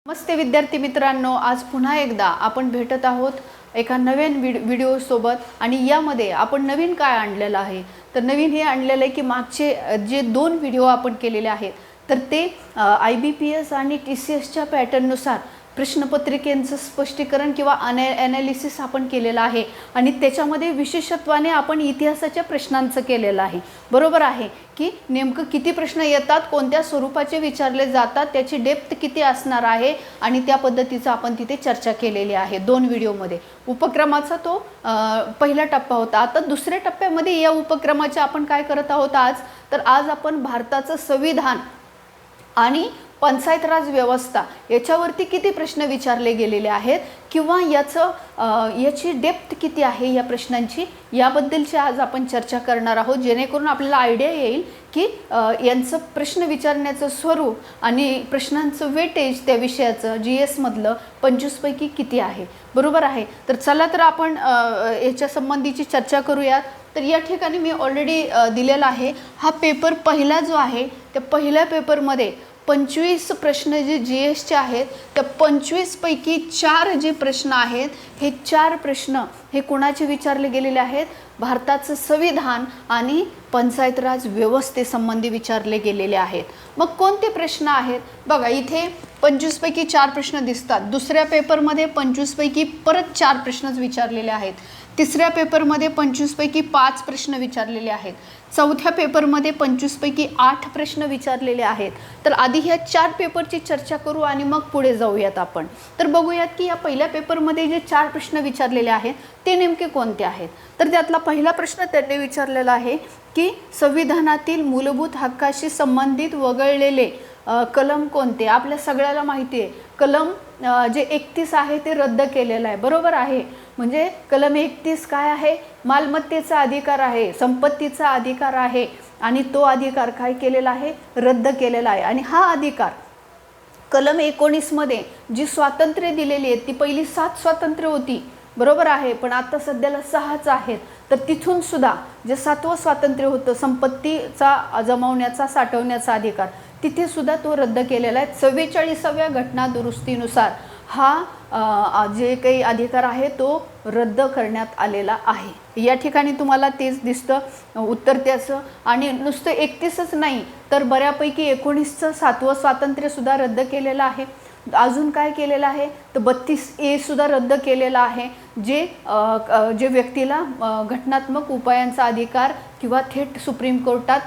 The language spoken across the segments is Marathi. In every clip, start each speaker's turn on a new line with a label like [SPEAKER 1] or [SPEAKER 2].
[SPEAKER 1] नमस्ते विद्यार्थी मित्रांनो, आज पुन्हा एकदा आपण भेटत आहोत एका नवीन व्हिडिओ सोबत। आणि यामध्ये आपण नवीन काय आणलेलं आहे तर नवीन हे आणलेलं आहे की मागचे जे 2 व्हिडिओ आपण केलेले आहेत तर ते IBPS आणि TCSच्या पॅटर्ननुसार प्रश्नपत्रिकेचं स्पष्टीकरण किंवा ॲनालिसिस आपण केलेलं आहे आणि त्याच्यामध्ये विशेषत्वाने आपण इतिहासाच्या प्रश्नांचं केलेलं आहे। बरोबर आहे की नेमकं किती प्रश्न येतात, कोणत्या स्वरूपाचे विचारले जातात, त्याची डेप्थ किती असणार आहे आणि त्या पद्धतीचं आपण तिथे चर्चा केलेली आहे 2 व्हिडिओमध्ये। उपक्रमाचा तो पहिला टप्पा होता। आता दुसऱ्या टप्प्यामध्ये या उपक्रमाचे आपण काय करत आहोत तर आज आपण भारताचं संविधान आणि पंचायत राज व्यवस्था याच्यावरती किती प्रश्न विचारले गेलेले आहेत किंवा याची डेप्थ किती आहे या प्रश्नांची, याबद्दलची आज आपण चर्चा करणार आहोत, जेणेकरून आपल्याला आयडिया येईल की यांचं प्रश्न विचारण्याचं स्वरूप आणि प्रश्नांचं वेटेज त्या विषयाचं GS मधलं 25 पैकी किती आहे। बरोबर आहे। तर चला तर आपण याच्या संबंधीची चर्चा करूयात। तर या ठिकाणी मी ऑलरेडी दिलेला आहे हा पेपर पहिला जो आहे त्या पहिल्या पेपरमध्ये 25 प्रश्न जे GSचे आहेत त्या 25 पैकी 4 जे प्रश्न आहेत हे 4 प्रश्न हे कोणाचे विचारले गेलेले आहेत, भारताचं संविधान आणि पंचायत राज व्यवस्थेसंबंधी विचारले गेलेले आहेत। मग कोणते प्रश्न आहेत बघा, इथे 25 पैकी 4 प्रश्न दिसतात। दुसऱ्या पेपरमध्ये 25 पैकी परत 4 प्रश्नच विचारलेले आहेत। तिसऱ्या पेपरमध्ये 25 पैकी 5 प्रश्न विचारलेले आहेत। चौथ्या पेपरमध्ये 25 पैकी 8 प्रश्न विचारलेले आहेत। तर आधी ह्या 4 पेपरची चर्चा करू आणि मग पुढे जाऊयात आपण। तर बघूयात की या पहिल्या पेपरमध्ये जे 4 प्रश्न विचारलेले आहेत ते नेमके कोणते आहेत। तर त्यातला पहिला प्रश्न त्यांनी विचारलेला आहे की संविधानातील मूलभूत हक्काशी संबंधित वगळलेले कलम कोणते। आपल्या सगळ्याला माहिती आहे कलम जे 31 आहे ते रद्द केलेलं आहे। बरोबर आहे। म्हणजे कलम 31 काय आहे, मालमत्तेचा अधिकार आहे, संपत्तीचा अधिकार आहे आणि तो अधिकार काय केलेला आहे, रद्द केलेला आहे। आणि हा अधिकार कलम 19 मध्ये जी स्वातंत्र्य दिलेली आहेत ती पहिली 7 स्वातंत्र्य होती। बरोबर आहे। पण आता सध्याला 6च आहेत। तर तिथून सुद्धा जे 7वं स्वातंत्र्य होतं संपत्तीचा जमवण्याचा साठवण्याचा अधिकार, तिथे सुद्धा तो रद्द केलेला आहे। 44व्या घटना दुरुस्तीनुसार हा जे काही अधिकार आहे तो रद्द करण्यात आलेला आहे। या ठिकाणी तुम्हाला तेच दिसतं उत्तर त्याचं। आणि नुसतं 31च नाही तर बऱ्यापैकी 19चं 7वं स्वातंत्र्य सुद्धा रद्द केलेलं आहे। अजून काय केलेलं आहे तर 32A सुद्धा रद्द केलेला आहे, जे व्यक्तीला घटनात्मक उपायांचा अधिकार किंवा थेट सुप्रीम कोर्टात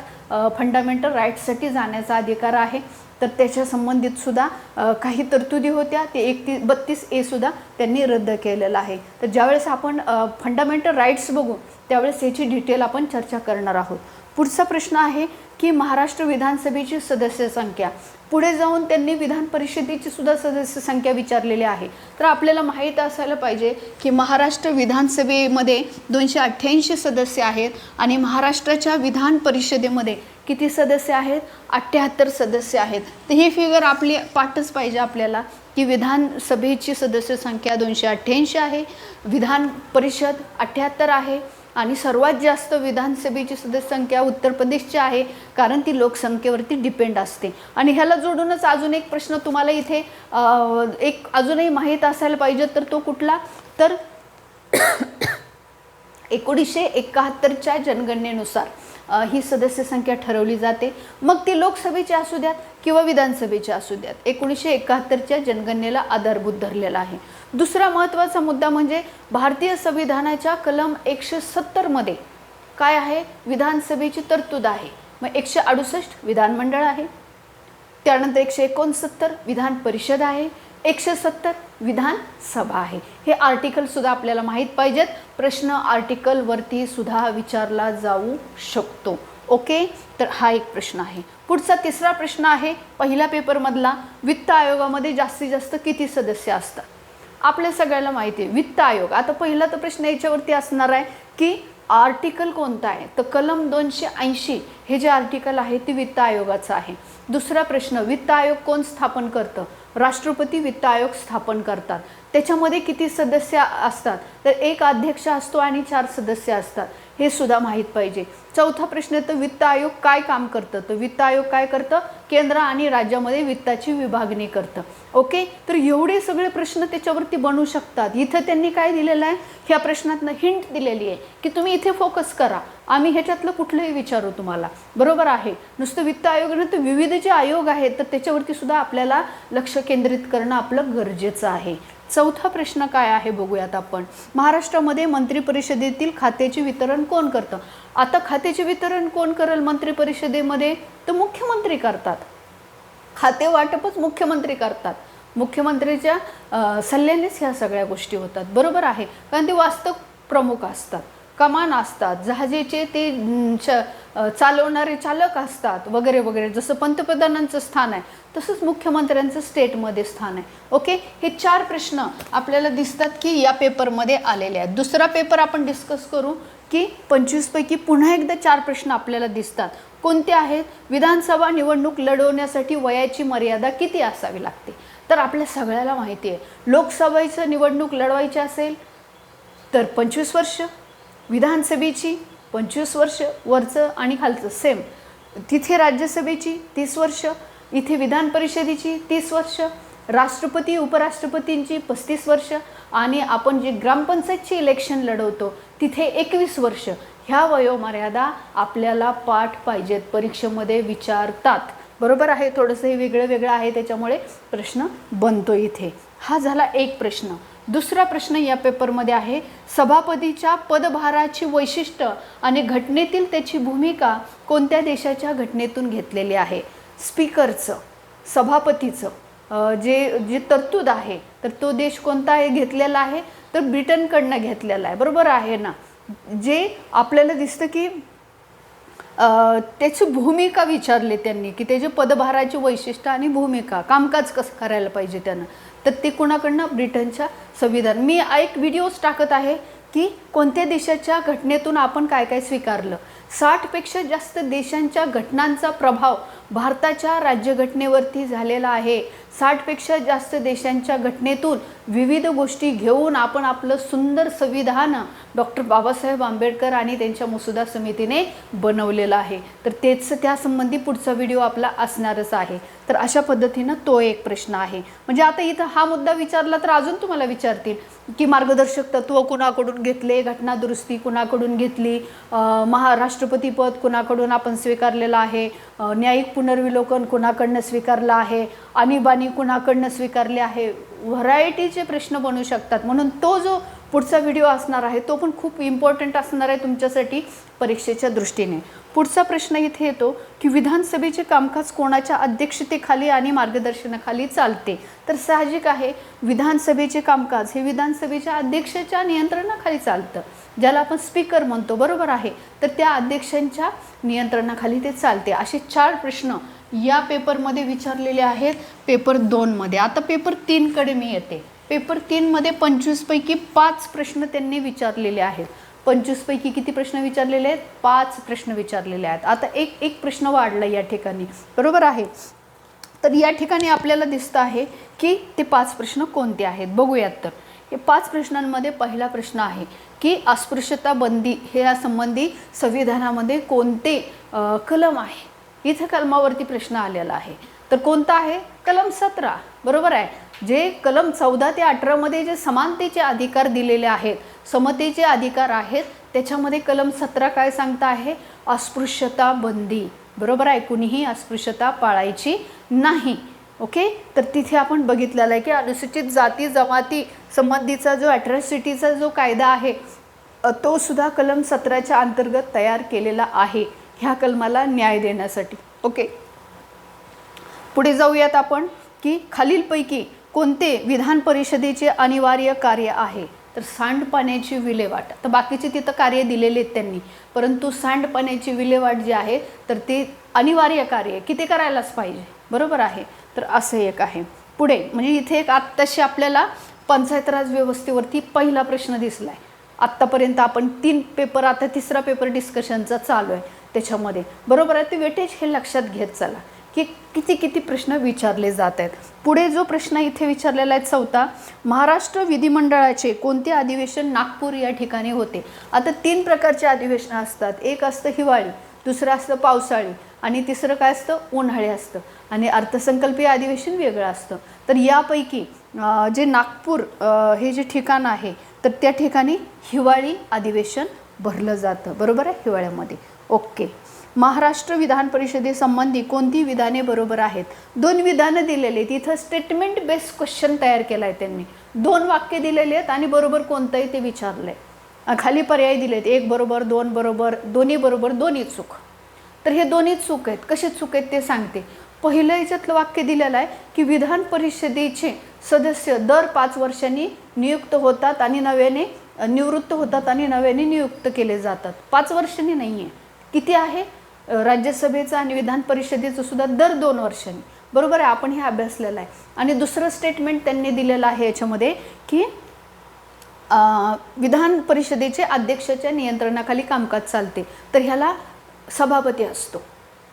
[SPEAKER 1] फंडामेंटल राईट्ससाठी जाण्याचा अधिकार आहे। तर त्याच्या संबंधित सुद्धा काही तरतुदी होत्या ते 32A सुद्धा त्यांनी रद्द केलेला आहे। तर ज्यावेळेस आपण फंडामेंटल राईट्स बघू त्यावेळेस याची डिटेल आपण चर्चा करणार आहोत। पुढचा प्रश्न आहे की महाराष्ट्र विधानसभेची सदस्य संख्या, पुढे जाऊन त्यांनी विधान परिषदेची सुद्धा सदस्य संख्या विचारलेली आहे। तर आपल्याला माहीत असायला पाहिजे की महाराष्ट्र विधानसभेमध्ये 288 सदस्य आहेत आणि महाराष्ट्राच्या विधान परिषदेमध्ये किती सदस्य आहेत, 78 सदस्य आहेत। तर ही फिगर आपली पाठच पाहिजे आपल्याला की विधानसभेची सदस्य संख्या 288 आहे, विधान परिषद 78 आहे आणि सर्वात जास्त विधानसभेची सदस्य संख्या उत्तर प्रदेशची आहे, कारण ती लोकसंख्येवरती डिपेंड असते। आणि ह्याला जोडूनच अजून एक प्रश्न तुम्हाला इथे एक अजूनही माहीत असायला पाहिजे, तर तो कुठला तर 1971च्या जनगणनेनुसार ही सदस्य संख्या ठरवली जाते। मग ती लोकसभेची असू द्यात किंवा विधानसभेची असू द्यात, 1971च्या जनगणनेला आधारभूत धरलेला आहे। दुसरा महत्त्वाचा मुद्दा म्हणजे भारतीय संविधानाच्या कलम 170 मध्ये काय आहे, विधानसभेची तरतूद आहे। मग 168 विधानमंडळ आहे, त्यानंतर 169 विधान परिषद आहे, 170 विधानसभा आहे। हे आर्टिकल सुद्धा आपल्याला माहीत पाहिजेत, प्रश्न आर्टिकलवरती सुद्धा विचारला जाऊ शकतो। ओके, तर हा एक प्रश्न आहे। पुढचा तिसरा प्रश्न आहे पहिल्या पेपरमधला, वित्त आयोगामध्ये जास्तीत जास्त किती सदस्य असतात। आपल्या सगळ्याला माहिती आहे वित्त आयोग। आता पहिला तर प्रश्न याच्यावरती असणार आहे की आर्टिकल कोणता आहे, तर कलम 280 हे जे आर्टिकल आहे ते वित्त आयोगाचं आहे। दुसरा प्रश्न, वित्त आयोग कोण स्थापन करतं, राष्ट्रपती वित्त आयोग स्थापन करतात। त्याच्यामध्ये किती सदस्य असतात तर एक अध्यक्ष असतो आणि 4 सदस्य असतात। हे सुद्धा माहीत पाहिजे. चौथा प्रश्न तर वित्त आयोग काय काम करतं, तर वित्त आयोग काय करतं, केंद्र आणि राज्यामध्ये वित्ताची विभागणी करतं. ओके, तर एवढे सगळे प्रश्न त्याच्यावरती बनू शकतात. इथं त्यांनी काय दिलेलं आहे, ह्या प्रश्नातनं हिंट दिलेली आहे की तुम्ही इथे फोकस करा, आम्ही ह्याच्यातलं कुठलंही विचारू तुम्हाला. बरोबर आहे. नुसतं वित्त आयोगानं तर विविध जे आयोग आहेत तर त्याच्यावरती सुद्धा आपल्याला लक्ष केंद्रित करणं आपलं गरजेचं आहे. चौथा प्रश्न काय आहे बघूयात आपण. महाराष्ट्रामध्ये मंत्री परिषदेतील खात्याचे वितरण कोण करतं. आता खात्याचे वितरण कोण करेल मंत्री परिषदेमध्ये, तर मुख्यमंत्री करतात. खाते वाटपच मुख्यमंत्री करतात. मुख्यमंत्रीच्या सल्ल्यानेच ह्या सगळ्या गोष्टी होतात. बरोबर आहे, कारण ते वास्तव प्रमुख असतात, कमान असतात, जहाजेचे ते चालवणारे चालक असतात वगैरे वगैरे. जसं पंतप्रधानांचं स्थान आहे तसंच मुख्यमंत्र्यांचं स्टेटमध्ये स्थान आहे. ओके, हे 4 प्रश्न आपल्याला दिसतात की या पेपरमध्ये आलेले आहेत. दुसरा पेपर आपण डिस्कस करू की 25 पैकी पुन्हा एकदा 4 प्रश्न आपल्याला दिसतात. कोणते आहेत, विधानसभा निवडणूक लढवण्यासाठी वयाची मर्यादा किती असावी लागते. तर आपल्या सगळ्याला माहिती आहे, लोकसभेचं निवडणूक लढवायची असेल तर 25 वर्ष, विधानसभेची 25 वर्ष वरचं आणि खालचं सेम, तिथे राज्यसभेची 30 वर्ष, इथे विधान परिषदेची 30 वर्ष, राष्ट्रपती उपराष्ट्रपतींची 35 वर्ष आणि आपण जे ग्रामपंचायतची इलेक्शन लढवतो तिथे 21 वर्ष. ह्या वयोमर्यादा आपल्याला पाठ पाहिजेत, परीक्षेमध्ये विचारतात. बरोबर आहे, थोडंसं हे वेगळं वेगळं आहे त्याच्यामुळे प्रश्न बनतो इथे. हा झाला एक प्रश्न. दुसरा प्रश्न या पेपरमध्ये आहे, सभापतीच्या पदभाराची वैशिष्ट्य आणि घटनेतील त्याची भूमिका कोणत्या देशाच्या घटनेतून घेतलेली आहे. स्पीकरचं, सभापतीचं जे तरतूद आहे तर तो देश कोणता आहे घेतलेला आहे, तर ब्रिटनकडनं घेतलेला आहे. बरोबर आहे ना. जे आपल्याला दिसतं की त्याची भूमिका विचारली त्यांनी की त्याचे पदभाराची वैशिष्ट्य आणि भूमिका, कामकाज कसं करायला पाहिजे त्यानं, तर ते कुणाकडनं, ब्रिटनच्या संविधान. मी एक व्हिडिओज टाकत आहे की कोणत्या देशाच्या घटनेतून आपण काय काय स्वीकारलं. 60पेक्षा जास्त देशांच्या घटनांचा प्रभाव भारताच्या राज्यघटनेवरती झालेला आहे. 60पेक्षा जास्त देशांच्या घटनेतून विविध गोष्टी घेऊन आपण आपलं सुंदर संविधान डॉक्टर बाबासाहेब आंबेडकर आणि त्यांच्या मसुदा समितीने बनवलेलं आहे. तर तेच त्यासंबंधी पुढचा व्हिडिओ आपला असणारच आहे. तर अशा पद्धतीनं तो एक प्रश्न आहे. म्हणजे आता इथं हा मुद्दा विचारला तर अजून तुम्हाला विचारतील की मार्गदर्शक तत्व कुणाकडून घेतले, घटना दुरुस्ती कुणाकडून घेतली, महाराष्ट्रपतीपद कुणाकडून आपण स्वीकारलेलं आहे, न्यायिक पुनर्विलोकन कुणाकडनं स्वीकारलं आहे, आणीबाणी कुणाकडनं स्वीकारले आहे. व्हरायटीचे प्रश्न बनू शकतात. म्हणून तो जो पुढचा व्हिडिओ असणार आहे तो पण खूप इम्पॉर्टंट असणार आहे तुमच्यासाठी परीक्षेच्या दृष्टीने. पुढचा प्रश्न इथे येतो की विधानसभेचे कामकाज कोणाच्या अध्यक्षतेखाली आणि मार्गदर्शनाखाली चालते. तर साहजिक आहे, विधानसभेचे कामकाज हे विधानसभेच्या अध्यक्षाच्या नियंत्रणाखाली चालतं, ज्याला आपण स्पीकर म्हणतो. बरोबर आहे, तर त्या अध्यक्षांच्या नियंत्रणाखाली ते चालते. असे 4 प्रश्न या पेपरमध्ये विचारलेले आहेत पेपर 2मध्ये. आता पेपर 3कडे मी येते. पेपर 3मध्ये 25 पैकी 5 प्रश्न त्यांनी विचारलेले आहेत. 25 पैकी किती प्रश्न विचारलेले आहेत, 5 प्रश्न विचारलेले आहेत. आता एक प्रश्न वाढला या ठिकाणी. बरोबर आहे, तर या ठिकाणी आपल्याला दिसतं आहे की ते 5 प्रश्न कोणते आहेत बघूयात. तर हे 5 प्रश्नांमध्ये पहिला प्रश्न आहे की अस्पृश्यता बंदी हे या संबंधी संविधानामध्ये कोणते कलम आहे. इथे कलमावरती प्रश्न आलेला आहे. तर कोणता आहे, कलम 17. बरोबर आहे. जे कलम 14 ते 18मध्ये जे समानतेचे अधिकार दिलेले आहेत, समतेचे अधिकार आहेत, त्याच्यामध्ये कलम 17 काय सांगता आहे, अस्पृश्यता बंदी. बरोबर आहे, कुणीही अस्पृश्यता पाळायची नाही. ओके, तर तिथे आपण बघितलेलं आहे की अनुसूचित जाती जमाती संबंधीचा जो अॅट्रॉसिटीचा जो कायदा आहे तो सुद्धा कलम 17च्या अंतर्गत तयार केलेला आहे ह्या कलमाला न्याय देण्यासाठी. ओके, पुढे जाऊयात आपण की खालीलपैकी कोणते विधान परिषदेचे अनिवार्य कार्य आहे. तर सांडपाण्याची विल्हेवाट. तर बाकीचे तिथं कार्य दिलेले आहेत त्यांनी, परंतु सांडपाण्याची विल्हेवाट जी आहे तर ते अनिवार्य कार्य किती करायलाच पाहिजे. बरोबर आहे, तर असं एक आहे. पुढे म्हणजे इथे एक आत्ताशी आपल्याला पंचायत राज व्यवस्थेवरती पहिला प्रश्न दिसला आहे. आत्तापर्यंत आपण 3 पेपर, आता 3रा पेपर डिस्कशनचा चालू आहे त्याच्यामध्ये. बरोबर आहे, ते वेटेज हे लक्षात घेत चला की किती किती प्रश्न विचारले जात आहेत. पुढे जो प्रश्न इथे विचारलेला आहे 4था, महाराष्ट्र विधिमंडळाचे कोणते अधिवेशन नागपूर या ठिकाणी होते. आता 3 प्रकारचे अधिवेशन असतात. एक असतं हिवाळी, दुसरं असतं पावसाळी आणि तिसरं काय असतं उन्हाळी असतं आणि अर्थसंकल्पीय अधिवेशन वेगळं असतं. तर यापैकी जे नागपूर हे जे ठिकाण आहे तर त्या ठिकाणी हिवाळी अधिवेशन भरलं जातं. बरोबर आहे, हिवाळ्यामध्ये. ओके. महाराष्ट्र विधान परिषदेसंबंधी कोणती विधाने बरोबर आहेत. 2 विधानं दिलेली आहेत. इथं स्टेटमेंट बेस्ड क्वेश्चन तयार केला आहे त्यांनी. 2 वाक्य दिलेली आहेत आणि बरोबर कोणतं आहे ते विचारलं आहे. खाली पर्याय दिले आहेत, 1 बरोबर, 2 बरोबर, दोन्ही बरोबर, दोन्ही चूक. तर हे दोन्ही चूक आहेत. कसे चूक आहेत ते सांगते. पहिलं याच्यातलं वाक्य दिलेलं आहे की विधान परिषदेचे सदस्य दर 5 वर्षांनी नियुक्त होतात आणि नव्याने निवृत्त होतात आणि नव्याने नियुक्त केले जातात. 5 वर्षांनी नाही आहे. किती आहे, राज्यसभेचं आणि विधान परिषदेचं सुद्धा दर 2 वर्षांनी. बरोबर आहे, आपण हे अभ्यासलेलं आहे. आणि दुसरं स्टेटमेंट त्यांनी दिलेलं आहे याच्यामध्ये की विधान परिषदेचे अध्यक्षाच्या नियंत्रणाखाली कामकाज चालते. तर ह्याला सभापती असतो.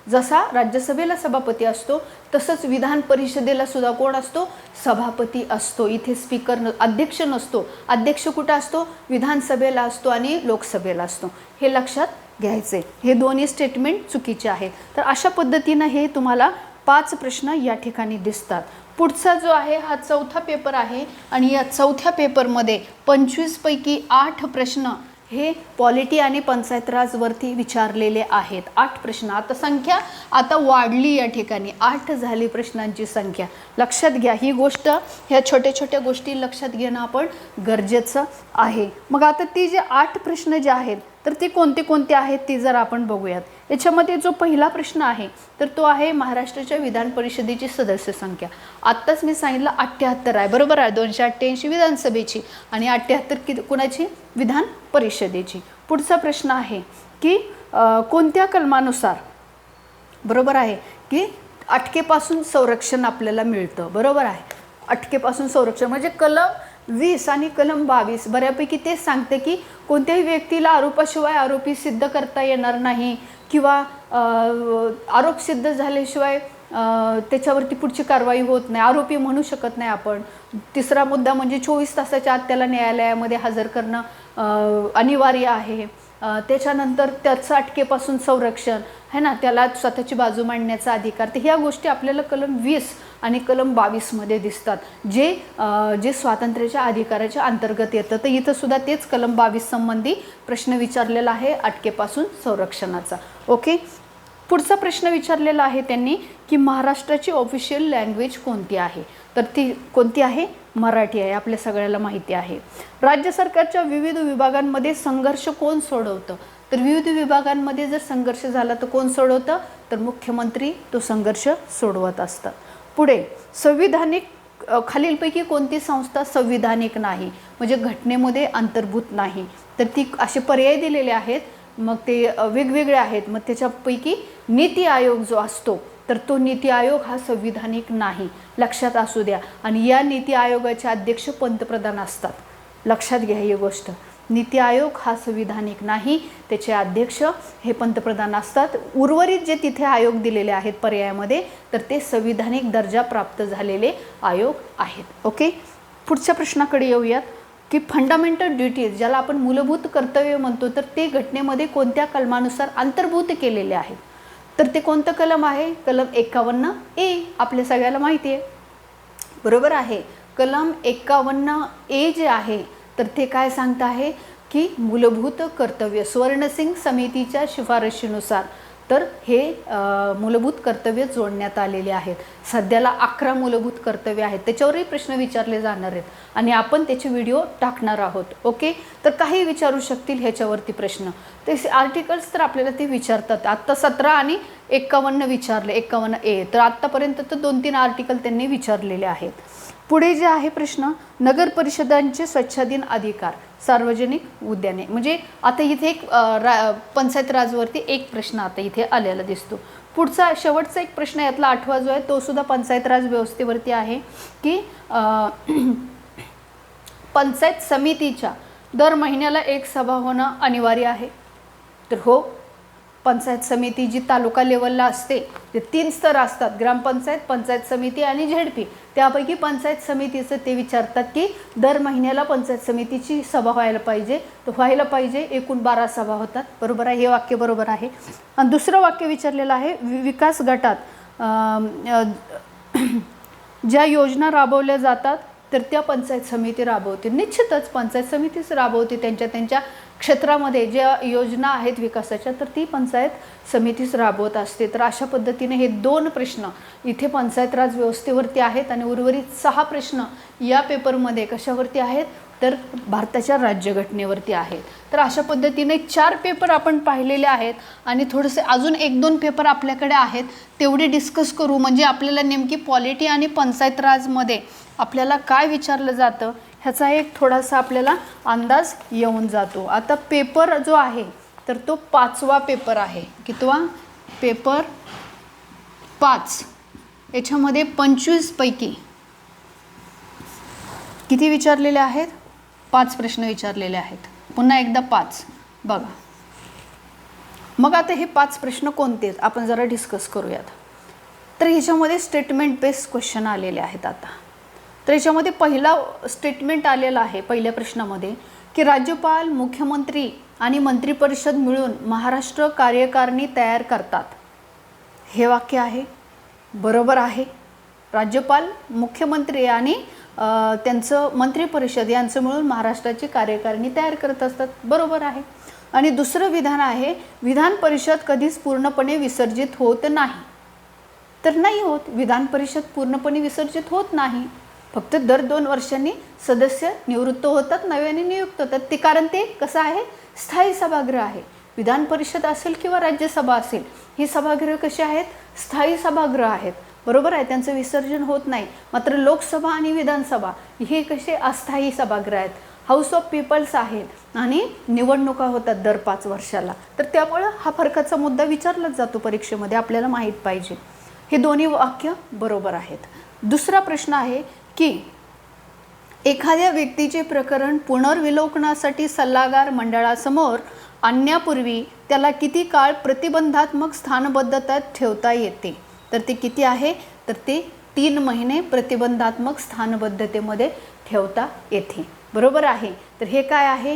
[SPEAKER 1] जसा राज्यसभेला सभापती असतो तसंच विधान परिषदेला सुद्धा कोण असतो, सभापती असतो. इथे स्पीकर अध्यक्ष नसतो. अध्यक्ष कुठं असतो, विधानसभेला असतो आणि लोकसभेला असतो. हे लक्षात घ्यायचे. हे दोन्ही स्टेटमेंट चुकीचे आहेत. तर अशा पद्धतीनं हे तुम्हाला 5 प्रश्न या ठिकाणी दिसतात. पुढचा जो आहे हा 4था पेपर आहे आणि या 4थ्या पेपरमध्ये 25 पैकी 8 प्रश्न हे पॉलिटी आणि पंचायत राजवरती विचारलेले आहेत. 8 प्रश्न. आता संख्या आता वाढली या ठिकाणी, 8 झाली प्रश्नांची संख्या. लक्षात घ्या ही गोष्ट, ह्या छोट्या छोट्या गोष्टी लक्षात घेणं आपण गरजेचं आहे. मग आता ती जे 8 प्रश्न जे आहेत तर ते कोणते कोणते आहेत ते जर आपण बघूयात. याच्यामध्ये जो पहिला प्रश्न आहे तर तो आहे महाराष्ट्राच्या विधान परिषदेची सदस्य संख्या. आत्ताच मी सांगितलं 78 आहे. बरोबर आहे, 288 विधानसभेची आणि 78 कुणाची, विधान परिषदेची. पुढचा प्रश्न आहे की कोणत्या कलमानुसार, बरोबर आहे, की अटकेपासून संरक्षण आपल्याला मिळतं. बरोबर आहे, अटकेपासून संरक्षण म्हणजे कलम 20 आणि कलम 22 बऱ्यापैकी तेच सांगते की कोणत्याही व्यक्तीला आरोपाशिवाय आरोपी सिद्ध करता येणार नाही किंवा आरोप सिद्ध झाल्याशिवाय त्याच्यावरती पुढची कारवाई होत नाही, आरोपी म्हणू शकत नाही आपण. तिसरा मुद्दा म्हणजे 24 तासाच्या आत त्याला न्यायालयामध्ये हजर करणं अनिवार्य आहे. त्याच्यानंतर त्याचं अटकेपासून संरक्षण है ना, त्याला स्वतःची बाजू मांडण्याचा अधिकार. तर ह्या गोष्टी आपल्याला कलम 20 आणि कलम 22 मध्ये दिसतात, जे स्वातंत्र्याच्या अधिकाराच्या अंतर्गत येतं. तर इथं सुद्धा तेच कलम 22 संबंधी प्रश्न विचारलेला आहे, अटकेपासून संरक्षणाचा. ओके. पुढचा प्रश्न विचारलेला आहे त्यांनी की महाराष्ट्राची ऑफिशियल लँग्वेज कोणती आहे. तर ती कोणती आहे, मराठी आहे. आपल्या सगळ्याला माहिती आहे. राज्य सरकारच्या विविध विभागांमध्ये संघर्ष कोण सोडवतं. तर विविध विभागांमध्ये जर संघर्ष झाला तर कोण सोडवतं, तर मुख्यमंत्री तो संघर्ष सोडवत असतात. पुढे संविधानिक खालीलपैकी कोणती संस्था संविधानिक नाही म्हणजे घटनेमध्ये अंतर्भूत नाही. तर ती असे पर्याय दिलेले आहेत, मग ते वेगवेगळे आहेत. मग त्याच्यापैकी नीती आयोग जो असतो तर तो नीती आयोग हा संविधानिक नाही, लक्षात असू द्या. आणि या नीती आयोगाचे अध्यक्ष पंतप्रधान असतात. लक्षात घ्या ही गोष्ट, नीती आयोग हा संविधानिक नाही, त्याचे अध्यक्ष हे पंतप्रधान असतात. उर्वरित जे तिथे आयोग दिलेले आहेत पर्यायामध्ये तर ते संविधानिक दर्जा प्राप्त झालेले आयोग आहेत. ओके. पुढच्या प्रश्नाकडे येऊयात की फंडामेंटल ड्युटीज ज्याला आपण मूलभूत कर्तव्य म्हणतो तर ते घटनेमध्ये कोणत्या कलमानुसार अंतर्भूत केलेले आहेत. तर ते कोणतं कलम आहे, कलम 51A. आपल्या सगळ्याला माहिती आहे. बरोबर आहे, कलम 51A जे आहे तर ते काय सांगत आहे की मूलभूत कर्तव्य स्वर्णसिंग समितीच्या शिफारशीनुसार तर हे मूलभूत कर्तव्य जोडण्यात आलेले आहेत. सध्याला 11 मूलभूत कर्तव्य आहेत. त्याच्यावरही प्रश्न विचारले जाणार आहेत आणि आपण त्याचे व्हिडिओ टाकणार आहोत. ओके. तर काही विचारू शकतील ह्याच्यावरती प्रश्न. ते आर्टिकल्स तर आपल्याला ते विचारतात. आत्ता 17 आणि 51 विचारले, 51A. तर आत्तापर्यंत तर 2-3 आर्टिकल त्यांनी विचारलेले आहेत. पुढे जे आहे प्रश्न नगर परिषदांचे स्वच्छाधीन अधिकार सार्वजनिक उद्याने म्हणजे आता इथे एक पंचायत राजवरती एक प्रश्न आता इथे आलेला दिसतो. पुढचा शेवटचा एक प्रश्न यातला 8वा जो आहे तो सुद्धा पंचायत राज व्यवस्थेवरती आहे की पंचायत समितीच्या दर महिन्याला एक सभा होणं अनिवार्य आहे. तर हो, पंचायत समिती जी तालुका लेवलला असते, ते 3 स्तर असतात, ग्रामपंचायत, पंचायत समिती आणि झेडपी. त्यापैकी पंचायत समितीचं ते विचारतात की दर महिन्याला पंचायत समितीची सभा व्हायला पाहिजे, तर व्हायला पाहिजे. एकूण 12 सभा होतात. बरोबर आहे, हे वाक्य बरोबर आहे. आणि दुसरं वाक्य विचारलेलं आहे, विकास गटात ज्या योजना राबवल्या जातात तर त्या पंचायत समिती राबवते. निश्चितच पंचायत समितीच राबवते त्यांच्या क्षेत्रामध्ये ज्या योजना आहेत विकासाच्या, तर ती पंचायत समितीच राबवत असते. तर अशा पद्धतीने हे 2 प्रश्न इथे पंचायत राज व्यवस्थेवरती आहेत आणि उर्वरित 6 प्रश्न या पेपरमध्ये कशावरती आहेत, तर भारताच्या राज्यघटनेवरती आहेत. तर अशा पद्धतीने 4 पेपर आपण पाहिलेले आहेत आणि थोडेसे अजून 1-2 पेपर आपल्याकडे आहेत, तेवढे डिस्कस करू. म्हणजे आपल्याला नेमकी पॉलिटी आणि पंचायत राजमध्ये आपल्याला काय विचारलं जातं ह्याचा एक थोडासा आपल्याला अंदाज येऊन जातो. आता पेपर जो आहे तर तो 5वा पेपर आहे. कितवा? पेपर 5. याच्यामध्ये 25 पैकी किती विचारलेले आहेत? 5 प्रश्न विचारलेले आहेत. पुन्हा एकदा 5 बघा. मग आता हे 5 प्रश्न कोणते आहेत आपण जरा डिस्कस करूयात. तर ह्याच्यामध्ये स्टेटमेंट बेस्ड क्वेश्चन आलेले आहेत. आता तर याच्यामध्ये पहिला स्टेटमेंट आलेला आहे पहिल्या प्रश्नामध्ये की राज्यपाल, मुख्यमंत्री आणि मंत्रिपरिषद मिळून महाराष्ट्र कार्यकारिणी तयार करतात. हे वाक्य आहे, बरोबर आहे. राज्यपाल, मुख्यमंत्री आणि त्यांचं मंत्रिपरिषद यांचं मिळून महाराष्ट्राची कार्यकारिणी तयार करत असतात. बरोबर आहे. आणि दुसरं विधान आहे, विधान परिषद कधीच पूर्णपणे विसर्जित होत नाही. तर नाही होत, विधान परिषद पूर्णपणे विसर्जित होत नाही. फक्त दर 2 वर्षांनी सदस्य निवृत्त होतात, नव्याने नियुक्त होतात. ते कारण ते कसं आहे, स्थायी सभागृह आहे. विधान परिषद असेल किंवा राज्यसभा असेल, ही सभागृह कशी आहेत, स्थायी सभागृह आहेत. बरोबर आहे, त्यांचं विसर्जन होत नाही. मात्र लोकसभा आणि विधानसभा हे कसे अस्थायी सभागृह आहेत, हाऊस ऑफ पीपल्स आहेत आणि निवडणुका होतात दर 5 वर्षाला. तर त्यामुळं हा फरकाचा मुद्दा विचारलाच जातो परीक्षेमध्ये, आपल्याला माहीत पाहिजे. हे दोन्ही वाक्य बरोबर आहेत. दुसरा प्रश्न आहे की एखाद्या व्यक्तीचे प्रकरण पुनर्विलोकनासाठी सल्लागार मंडळासमोर आणण्यापूर्वी त्याला किती काळ प्रतिबंधात्मक स्थानबद्धता ठेवता येते. तर ते किती आहे, तर ते 3 महिने प्रतिबंधात्मक स्थानबद्धतेमध्ये ठेवता येते. बरोबर आहे. तर हे काय आहे,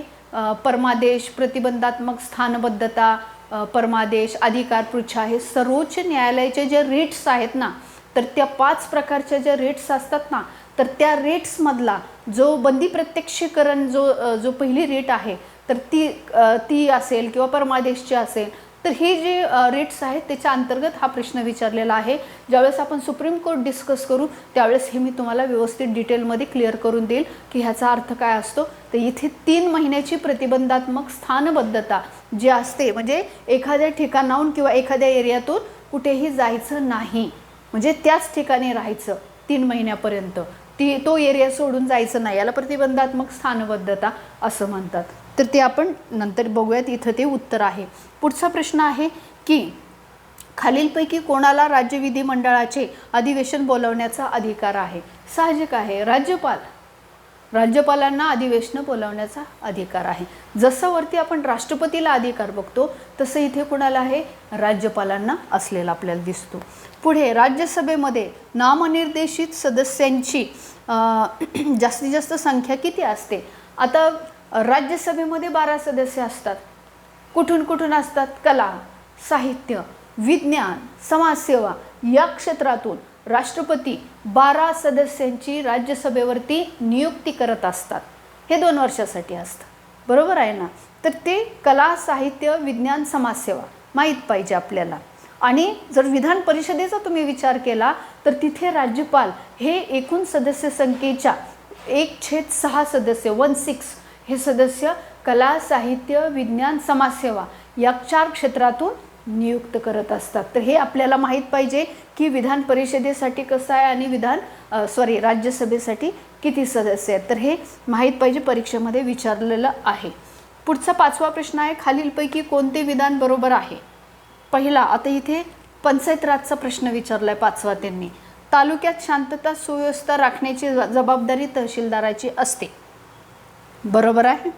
[SPEAKER 1] परमादेश, प्रतिबंधात्मक स्थानबद्धता, परमादेश, अधिकार पृच्छा, हे सर्वोच्च न्यायालयाचे जे रिट्स आहेत ना, तर त्या 5 प्रकारच्या ज्या रिट्स असतात ना, तर त्या रिट्समधला जो बंदी प्रत्यक्षीकरण जो पहिली रिट आहे तर ती असेल किंवा परमादेशची असेल, तर हे जे रिट्स आहेत त्याच्या अंतर्गत हा प्रश्न विचारलेला आहे. ज्यावेळेस आपण सुप्रीम कोर्ट डिस्कस करू त्यावेळेस हे मी तुम्हाला व्यवस्थित डिटेलमध्ये क्लिअर करून देईल की ह्याचा अर्थ काय असतो. तर इथे 3 महिन्याची प्रतिबंधात्मक स्थानबद्धता जी असते, म्हणजे एखाद्या ठिकाणाहून किंवा एखाद्या एरियातून कुठेही जायचं नाही, म्हणजे त्याच ठिकाणी राहायचं 3 महिन्यापर्यंत, तो एरिया सोडून जायचं नाही, याला प्रतिबंधात्मक स्थानबद्धता असं म्हणतात. तर ते आपण नंतर बघूयात, इथं ते उत्तर आहे. पुढचा प्रश्न आहे की खालीलपैकी कोणाला राज्य विधिमंडळाचे अधिवेशन बोलवण्याचा अधिकार आहे. साहजिक आहे, राज्यपालांना अधिवेशन बोलवण्याचा अधिकार आहे. जसं वरती आपण राष्ट्रपतीला अधिकार बघतो तसं इथे कोणाला आहे, राज्यपालांना असलेला आपल्याला दिसतो. पुढे राज्यसभेमध्ये नामनिर्देशित सदस्यांची जास्तीत जास्त संख्या किती असते. आता राज्यसभेमध्ये 12 सदस्य असतात. कुठून कुठून असतात, कला, साहित्य, विज्ञान, समाजसेवा या क्षेत्रातून राष्ट्रपती 12 सदस्यांची राज्यसभेवरती नियुक्ती करत असतात. हे 2 वर्षासाठी असतं. बरोबर आहे ना. तर ते कला, साहित्य, विज्ञान, समाजसेवा माहीत पाहिजे आपल्याला. आणि जर विधान परिषदेचा तुम्ही विचार केला तर तिथे राज्यपाल हे एकूण सदस्य संख्येच्या 1/6 सदस्य 1/6 हे सदस्य कला, साहित्य, विज्ञान, समाजसेवा या 4 क्षेत्रातून नियुक्त करत असतात. तर हे आपल्याला माहीत पाहिजे की विधान परिषदेसाठी कसं आहे आणि राज्यसभेसाठी किती सदस्य आहेत. तर हे माहीत पाहिजे, परीक्षेमध्ये विचारलेलं आहे. पुढचा 5वा प्रश्न आहे, खालीलपैकी कोणते विधान बरोबर आहे. पहिला, आता इथे पंचायत राजचा प्रश्न विचारलाय 5वा त्यांनी. तालुक्यात शांतता सुव्यवस्था राखण्याची जबाबदारी तहसीलदाराची असते. बरोबर आहे.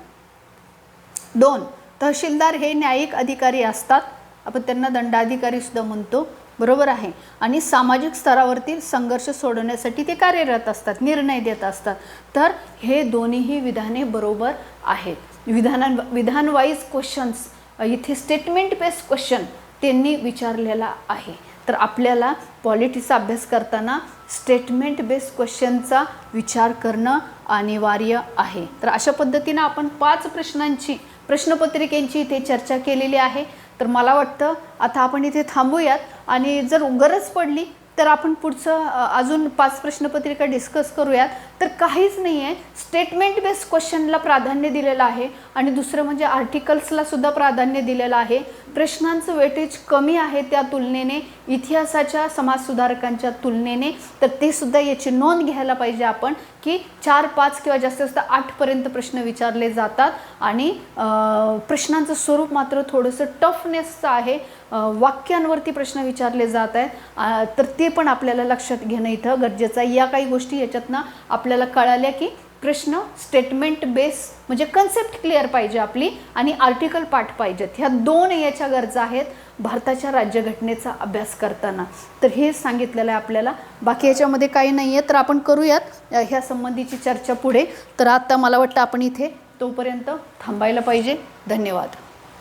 [SPEAKER 1] 2, तहसीलदार हे न्यायिक अधिकारी असतात. आपण त्यांना दंडाधिकारी सुद्धा म्हणतो, बरोबर आहे. आणि सामाजिक स्तरावरती संघर्ष सोडवण्यासाठी ते कार्यरत असतात, निर्णय देत असतात. तर हे दोन्हीही विधाने बरोबर आहेत. विधान वाईज क्वेश्चन्स इथे स्टेटमेंट बेस्ड क्वेश्चन त्यांनी विचारलेला आहे. तर आपल्याला पॉलिटिक्सचा अभ्यास करताना स्टेटमेंट बेस्ड क्वेश्चनचा विचार करणं अनिवार्य आहे. तर अशा पद्धतीनं आपण 5 प्रश्नांची प्रश्नपत्रिकेची इथे चर्चा केलेली आहे. तर मला वाटतं आता आपण इथे थांबूयात आणि जर गरज पडली तर आपण पुढचं अजून 5 प्रश्नपत्रिका डिस्कस करूयात. तर काहीच नाही आहे, स्टेटमेंट बेस्ड क्वेश्चनला प्राधान्य दिलेलं आहे आणि दुसरं म्हणजे आर्टिकल्सला सुद्धा प्राधान्य दिलेलं आहे. प्रश्नांचं वेटेज कमी आहे त्या तुलनेने, इतिहासाच्या समाजसुधारकांच्या तुलनेने. तर ते सुद्धा याची नोंद घ्यायला पाहिजे आपण की 4, 5 किंवा जास्तीत जास्त 8पर्यंत प्रश्न विचारले जातात आणि प्रश्नांचं स्वरूप मात्र थोडंसं टफनेसचं आहे. वाक्यांवरती प्रश्न विचारले जात आहेत. तर ते पण आपल्याला लक्षात घेणं इथं गरजेचं आहे. या काही गोष्टी याच्यातनं आपल्याला कळाल्या की प्रश्न स्टेटमेंट बेस म्हणजे कन्सेप्ट क्लिअर पाहिजे आपली आणि आर्टिकल पाठ पाहिजेत. ह्या 2 याच्या गरजा आहेत भारताच्या राज्यघटनेचा अभ्यास करताना. तर हे सांगितलेलं आहे आपल्याला, बाकी याच्यामध्ये काही नाही आहे. तर आपण करूयात ह्या संबंधीची चर्चा पुढे. तर आता मला वाटतं आपण इथे तोपर्यंत थांबायला पाहिजे. धन्यवाद.